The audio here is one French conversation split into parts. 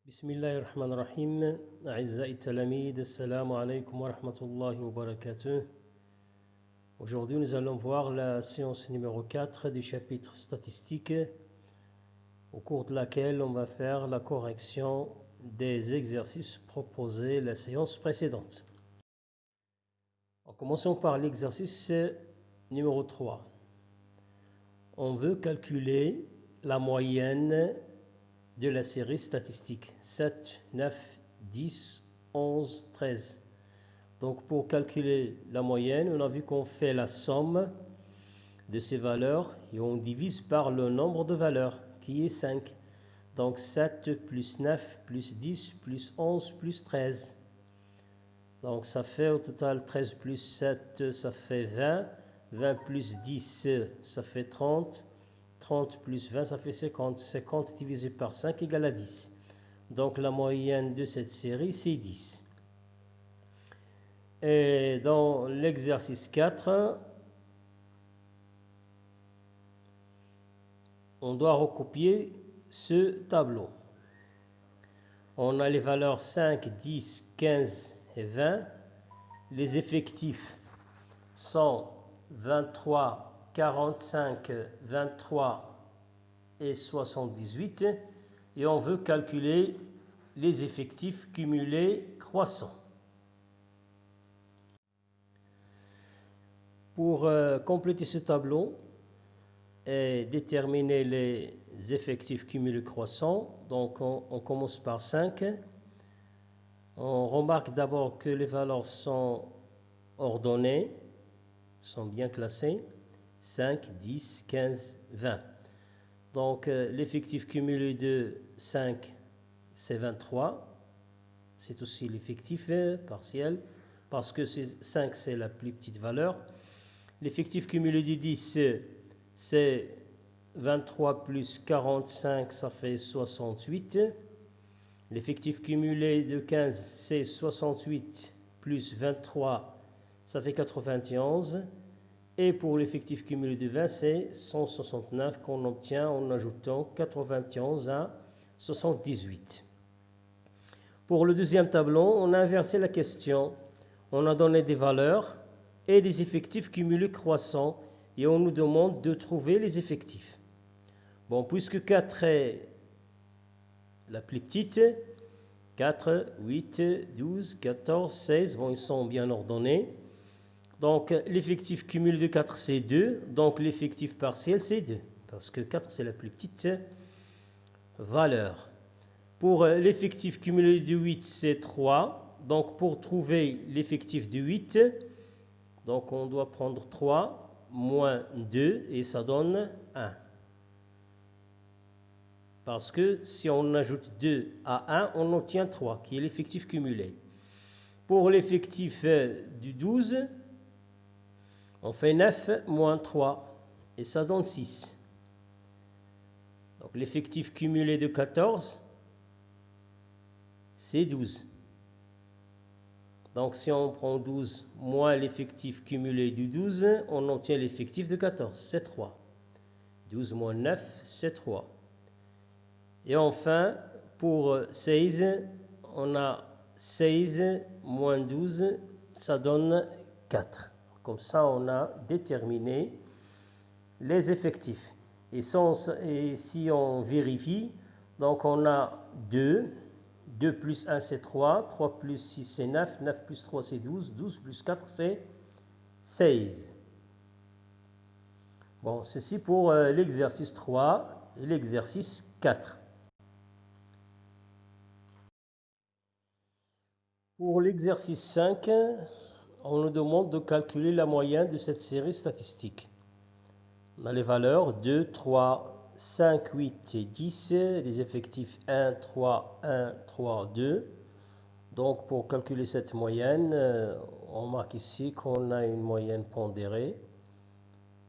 بسم الله الرحمن الرحيم أعزائي التلاميذ السلام عليكم ورحمة الله وبركاته. Aujourd'hui nous allons voir la séance numéro 4 du chapitre statistique au cours de laquelle on va faire la correction des exercices proposés la séance précédente. En commençant par l'exercice numéro 3. On veut calculer la moyenne de la série statistique 7, 9, 10, 11, 13. Donc pour calculer la moyenne, on a vu qu'on fait la somme de ces valeurs et on divise par le nombre de valeurs qui est 5. Donc 7 plus 9 plus 10 plus 11 plus 13. Donc ça fait au total 13 plus 7, ça fait 20. 20 plus 10, ça fait 30. 30 plus 20, ça fait 50. 50 divisé par 5 égale à 10. Donc la moyenne de cette série, c'est 10. Et dans l'exercice 4, on doit recopier ce tableau. On a les valeurs 5, 10, 15 et 20. Les effectifs sont 23, 45, 23 et 78. Et on veut calculer les effectifs cumulés croissants. Pour compléter ce tableau et déterminer les effectifs cumulés croissants, donc on commence par 5. On remarque d'abord que les valeurs sont ordonnées, sont bien classées. 5, 10, 15, 20. Donc l'effectif cumulé de 5, c'est 23. C'est aussi l'effectif partiel, parce que 5, c'est la plus petite valeur. L'effectif cumulé de 10, c'est 23 plus 45, ça fait 68. L'effectif cumulé de 15, c'est 68 plus 23, ça fait 91. Et pour l'effectif cumulé de 20, c'est 169 qu'on obtient en ajoutant 91 à 78. Pour le deuxième tableau, on a inversé la question. On a donné des valeurs et des effectifs cumulés croissants et on nous demande de trouver les effectifs. Bon, puisque 4 est la plus petite, 4, 8, 12, 14, 16, bon, ils sont bien ordonnés. Donc, l'effectif cumulé de 4, c'est 2. Donc, l'effectif partiel, c'est 2. Parce que 4, c'est la plus petite valeur. Pour l'effectif cumulé de 8, c'est 3. Donc, pour trouver l'effectif de 8, donc on doit prendre 3 moins 2 et ça donne 1. Parce que si on ajoute 2 à 1, on obtient 3, qui est l'effectif cumulé. Pour l'effectif du 12, on fait 9 moins 3 et ça donne 6. Donc l'effectif cumulé de 14, c'est 12. Donc si on prend 12 moins l'effectif cumulé du 12, on obtient l'effectif de 14, c'est 3. 12 moins 9, c'est 3. Et enfin, pour 16, on a 16 moins 12, ça donne 4. Comme ça, on a déterminé les effectifs. Et si on vérifie, donc on a 2. 2 plus 1, c'est 3. 3 plus 6, c'est 9. 9 plus 3, c'est 12. 12 plus 4, c'est 16. Bon, ceci pour l'exercice 3 et l'exercice 4. Pour l'exercice 5, on nous demande de calculer la moyenne de cette série statistique. On a les valeurs 2, 3, 5, 8 et 10, les effectifs 1, 3, 1, 3, 2. Donc pour calculer cette moyenne, on marque ici qu'on a une moyenne pondérée.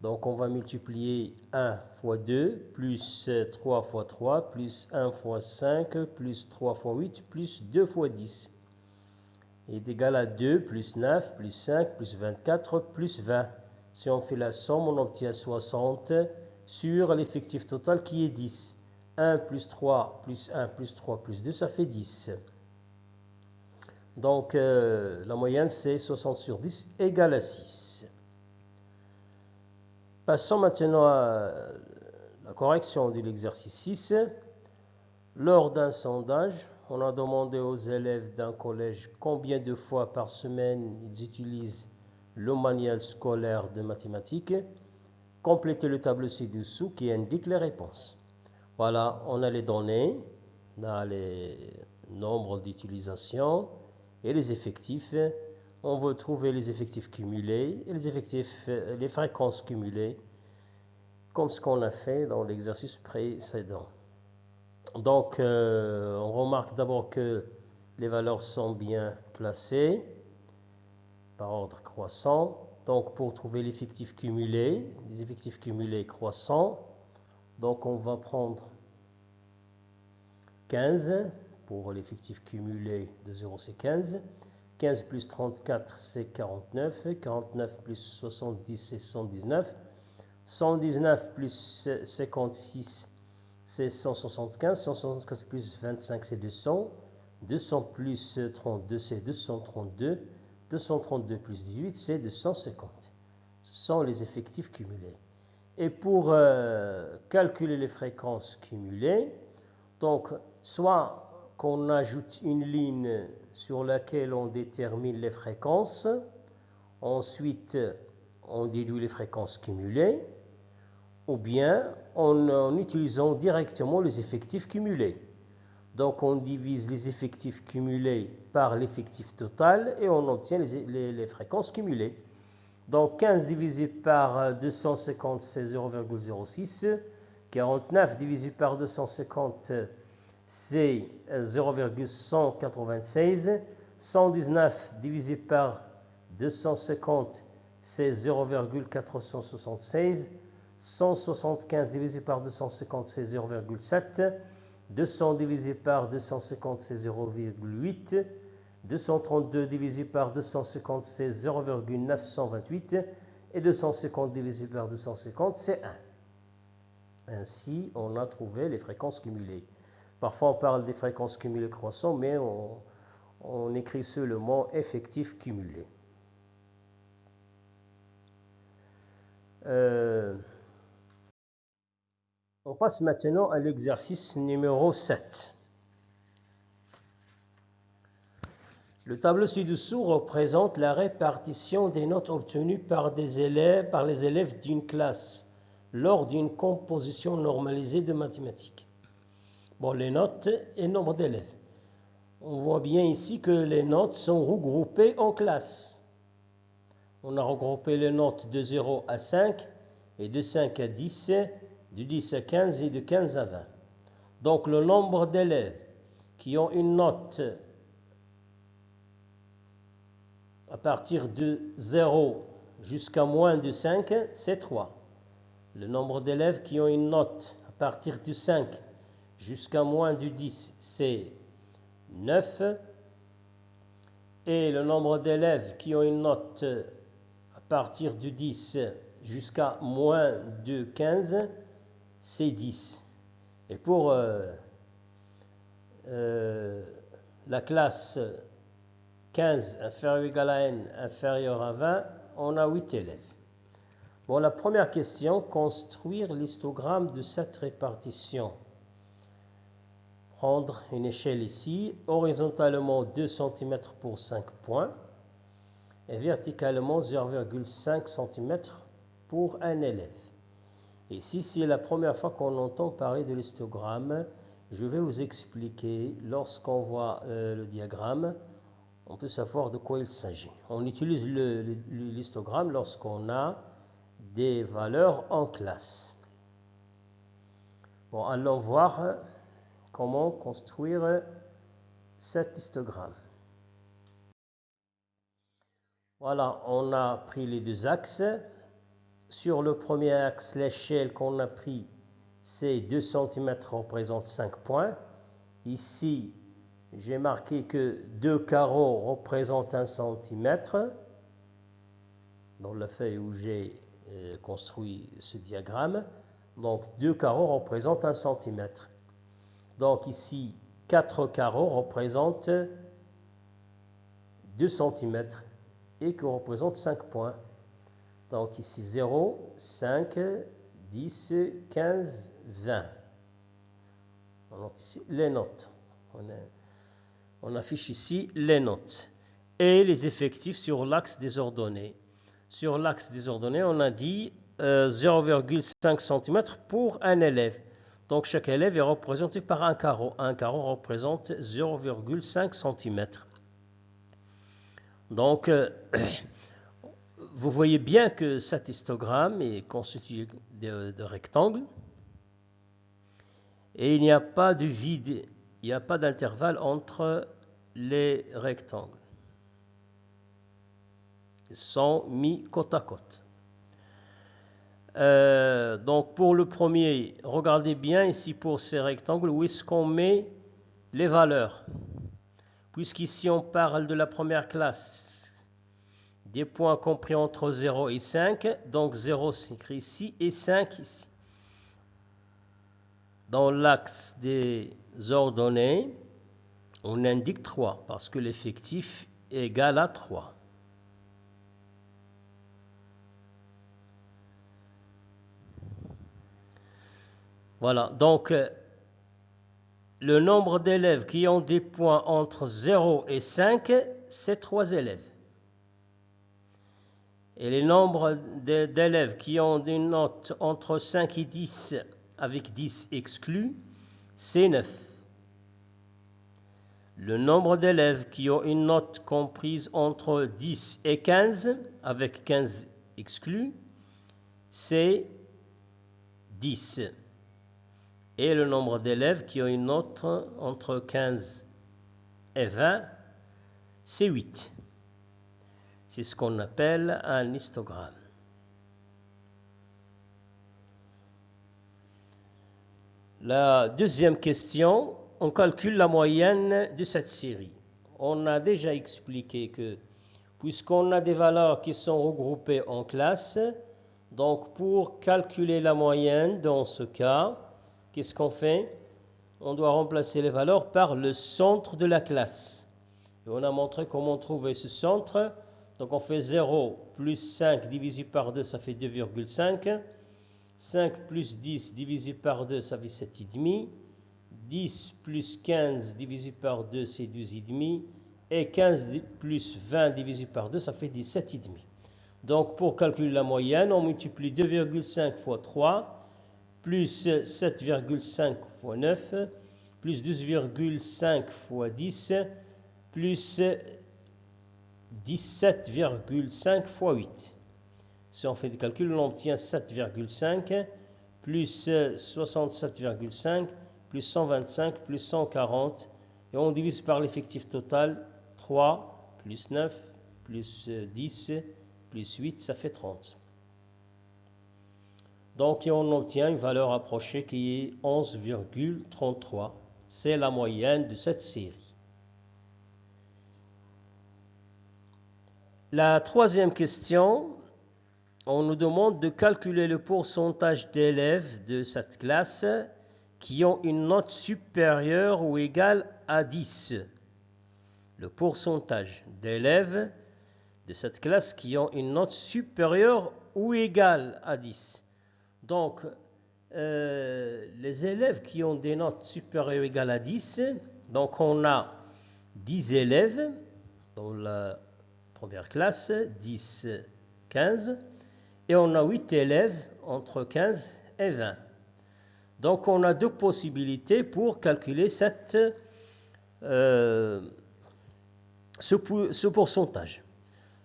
Donc on va multiplier 1 fois 2, plus 3 fois 3, plus 1 fois 5, plus 3 fois 8, plus 2 fois 10. Est égal à 2, plus 9, plus 5, plus 24, plus 20. Si on fait la somme, on obtient 60 sur l'effectif total qui est 10. 1 plus 3 plus 1 plus 3 plus 2, ça fait 10. Donc, la moyenne, c'est 60 sur 10 égale à 6. Passons maintenant à la correction de l'exercice 6. Lors d'un sondage, on a demandé aux élèves d'un collège combien de fois par semaine ils utilisent le manuel scolaire de mathématiques. Complétez le tableau ci-dessous qui indique les réponses. Voilà, on a les données, on a les nombres d'utilisation et les effectifs. On veut trouver les effectifs cumulés et les fréquences cumulées, comme ce qu'on a fait dans l'exercice précédent. Donc, on remarque d'abord que les valeurs sont bien classées par ordre croissant. Donc, pour trouver l'effectif cumulé, les effectifs cumulés croissants, donc on va prendre 15 pour l'effectif cumulé de 0, c'est 15. 15 plus 34, c'est 49. 49 plus 70, c'est 119. 119 plus 56, c'est 175. 175 plus 25, c'est 200. 200 plus 32, c'est 232. 232 plus 18, c'est 250. Ce sont les effectifs cumulés. Et pour calculer les fréquences cumulées, donc soit qu'on ajoute une ligne sur laquelle on détermine les fréquences, ensuite on déduit les fréquences cumulées, ou bien en utilisant directement les effectifs cumulés. Donc on divise les effectifs cumulés par l'effectif total et on obtient les fréquences cumulées. Donc 15 divisé par 250, c'est 0,06. 49 divisé par 250, c'est 0,196. 119 divisé par 250, c'est 0,476. 175 divisé par 250, c'est 0,7. 200 divisé par 250, c'est 0,8. 232 divisé par 250, c'est 0,928. Et 250 divisé par 250, c'est 1. Ainsi, on a trouvé les fréquences cumulées. Parfois, on parle des fréquences cumulées croissantes, mais on écrit seulement effectif cumulé. On passe maintenant à l'exercice numéro 7. Le tableau ci-dessous représente la répartition des notes obtenues par les élèves d'une classe lors d'une composition normalisée de mathématiques. Bon, les notes et nombre d'élèves. On voit bien ici que les notes sont regroupées en classes. On a regroupé les notes de 0 à 5 et de 5 à 10, de 10 à 15 et de 15 à 20. Donc le nombre d'élèves qui ont une note à partir de 0 jusqu'à moins de 5, c'est 3. Le nombre d'élèves qui ont une note à partir de 5 jusqu'à moins de 10, c'est 9. Et le nombre d'élèves qui ont une note à partir de 10 jusqu'à moins de 15, c'est 10. Et pour la classe 15 inférieur ou égal à n inférieur à 20, on a 8 élèves. Bon, la première question, construire l'histogramme de cette répartition. Prendre une échelle ici, horizontalement 2 cm pour 5 points et verticalement 0,5 cm pour un élève. Et si c'est la première fois qu'on entend parler de l'histogramme, je vais vous expliquer, lorsqu'on voit le diagramme, on peut savoir de quoi il s'agit. On utilise l'histogramme lorsqu'on a des valeurs en classe. Bon, allons voir comment construire cet histogramme. Voilà, on a pris les deux axes. Sur le premier axe, l'échelle qu'on a pris, c'est 2 cm représente 5 points. Ici, j'ai marqué que 2 carreaux représentent 1 cm. Dans la feuille où j'ai construit ce diagramme. Donc, 2 carreaux représentent 1 cm. Donc ici, 4 carreaux représentent 2 cm et qui représentent 5 points. Donc ici 0, 5, 10, 15, 20. On note ici les notes. On affiche ici les notes. Et les effectifs sur l'axe des ordonnées. Sur l'axe des ordonnées, on a dit 0,5 cm pour un élève. Donc chaque élève est représenté par un carreau. Un carreau représente 0,5 cm. Donc, vous voyez bien que cet histogramme est constitué de rectangles. Et il n'y a pas de vide, il n'y a pas d'intervalle entre les rectangles. Ils sont mis côte à côte. Donc pour le premier, regardez bien ici pour ces rectangles où est-ce qu'on met les valeurs. Puisqu'ici on parle de la première classe, des points compris entre 0 et 5, donc 0 s'écrit ici et 5 ici. Dans l'axe des ordonnées, on indique 3 parce que l'effectif est égal à 3. Voilà, donc le nombre d'élèves qui ont des points entre 0 et 5, c'est 3 élèves. Et le nombre d'élèves qui ont une note entre 5 et 10, avec 10 exclus, c'est 9. Le nombre d'élèves qui ont une note comprise entre 10 et 15, avec 15 exclus, c'est 10. Et le nombre d'élèves qui ont une note entre 15 et 20, c'est 8. C'est ce qu'on appelle un histogramme. La deuxième question, on calcule la moyenne de cette série. On a déjà expliqué que puisqu'on a des valeurs qui sont regroupées en classes, donc pour calculer la moyenne dans ce cas, qu'est-ce qu'on fait? On doit remplacer les valeurs par le centre de la classe. Et on a montré comment trouver ce centre. Donc on fait 0 plus 5 divisé par 2, ça fait 2,5. 5 plus 10 divisé par 2, ça fait 7,5. 10 plus 15 divisé par 2, c'est 12,5. Et 15 plus 20 divisé par 2, ça fait 17,5. Donc pour calculer la moyenne, on multiplie 2,5 fois 3, plus 7,5 fois 9, plus 12,5 fois 10, plus 17,5 fois 8. Si on fait des calculs, on obtient 7,5 plus 67,5 plus 125 plus 140. Et on divise par l'effectif total. 3 plus 9 plus 10 plus 8, ça fait 30. Donc on obtient une valeur approchée qui est 11,33. C'est la moyenne de cette série. La troisième question, on nous demande de calculer le pourcentage d'élèves de cette classe qui ont une note supérieure ou égale à 10. Le pourcentage d'élèves de cette classe qui ont une note supérieure ou égale à 10. Donc, les élèves qui ont des notes supérieures ou égales à 10, donc on a 10 élèves dans la première classe, 10, 15, et on a 8 élèves entre 15 et 20. Donc on a deux possibilités pour calculer ce pourcentage.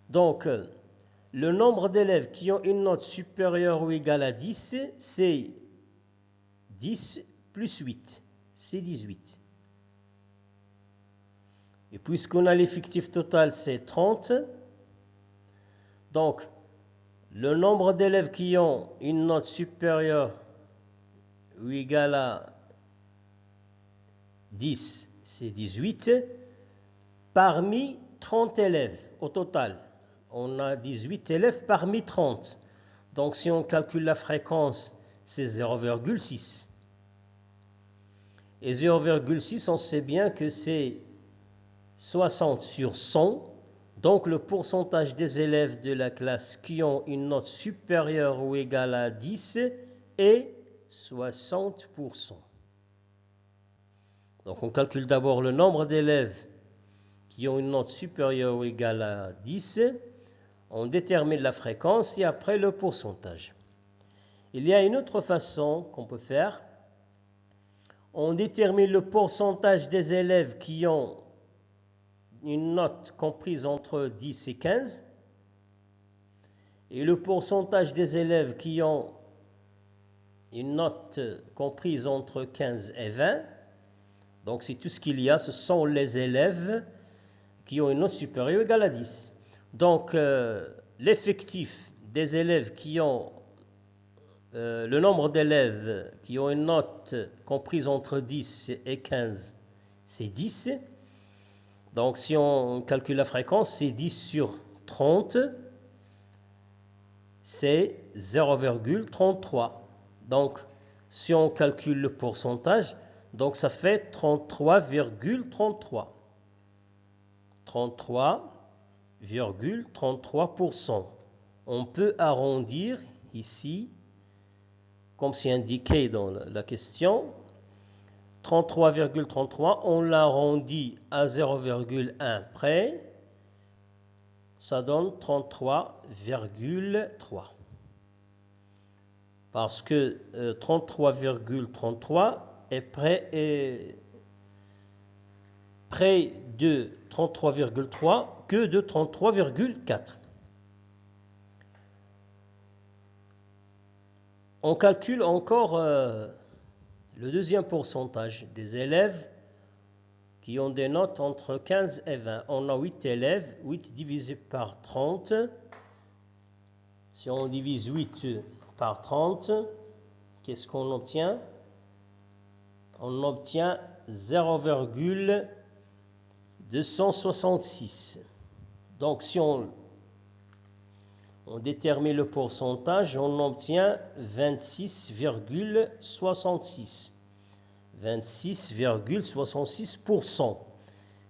Donc le nombre d'élèves qui ont une note supérieure ou égale à 10, c'est 10 plus 8, c'est 18. Et puisqu'on a l'effectif total, c'est 30. Donc, le nombre d'élèves qui ont une note supérieure ou égale à 10, c'est 18. Parmi 30 élèves au total, on a 18 élèves parmi 30. Donc, si on calcule la fréquence, c'est 0,6. Et 0,6, on sait bien que c'est 60 sur 100. Donc le pourcentage des élèves de la classe qui ont une note supérieure ou égale à 10 est 60%. Donc on calcule d'abord le nombre d'élèves qui ont une note supérieure ou égale à 10. On détermine la fréquence et après le pourcentage. Il y a une autre façon qu'on peut faire. On détermine le pourcentage des élèves qui ont une note comprise entre 10 et 15 et le pourcentage des élèves qui ont une note comprise entre 15 et 20. Donc c'est tout ce qu'il y a, ce sont les élèves qui ont une note supérieure ou égale à 10. Donc l'effectif des élèves qui ont le nombre d'élèves qui ont une note comprise entre 10 et 15, c'est 10. Donc si on calcule la fréquence, c'est 10 sur 30, c'est 0,33. Donc si on calcule le pourcentage, donc ça fait 33,33. 33,33%. On peut arrondir ici, comme c'est indiqué dans la question, 33,33, on l'arrondit à 0,1 près, ça donne 33,3. Parce que 33,33 est près de 33,3 que de 33,4. On calcule encore le deuxième pourcentage des élèves qui ont des notes entre 15 et 20. On a 8 élèves, 8 divisé par 30. Si on divise 8 par 30, qu'est-ce qu'on obtient? On obtient 0,266. Donc si on détermine le pourcentage, on obtient 26,66. 26,66%.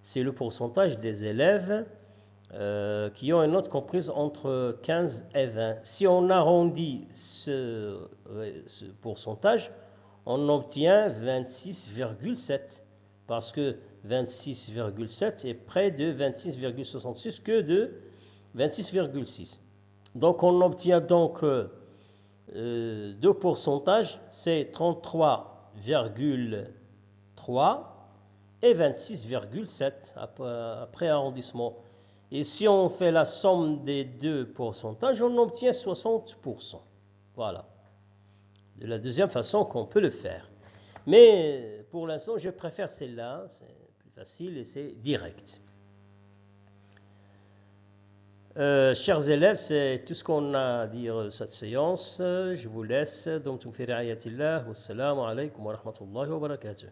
C'est le pourcentage des élèves qui ont une note comprise entre 15 et 20. Si on arrondit ce pourcentage, on obtient 26,7 parce que 26,7 est près de 26,66 que de 26,6. Donc on obtient donc deux pourcentages, c'est 33,3 et 26,7 après arrondissement. Et si on fait la somme des deux pourcentages, on obtient 60%. Voilà. De la deuxième façon qu'on peut le faire. Mais pour l'instant, je préfère celle-là, c'est plus facile et c'est direct. Chers élèves, c'est tout ce qu'on a à dire cette séance. Je vous laisse. Donc, fi ri'ayatillah. Wassalamu alaykum wa rahmatullahi wa barakatuh.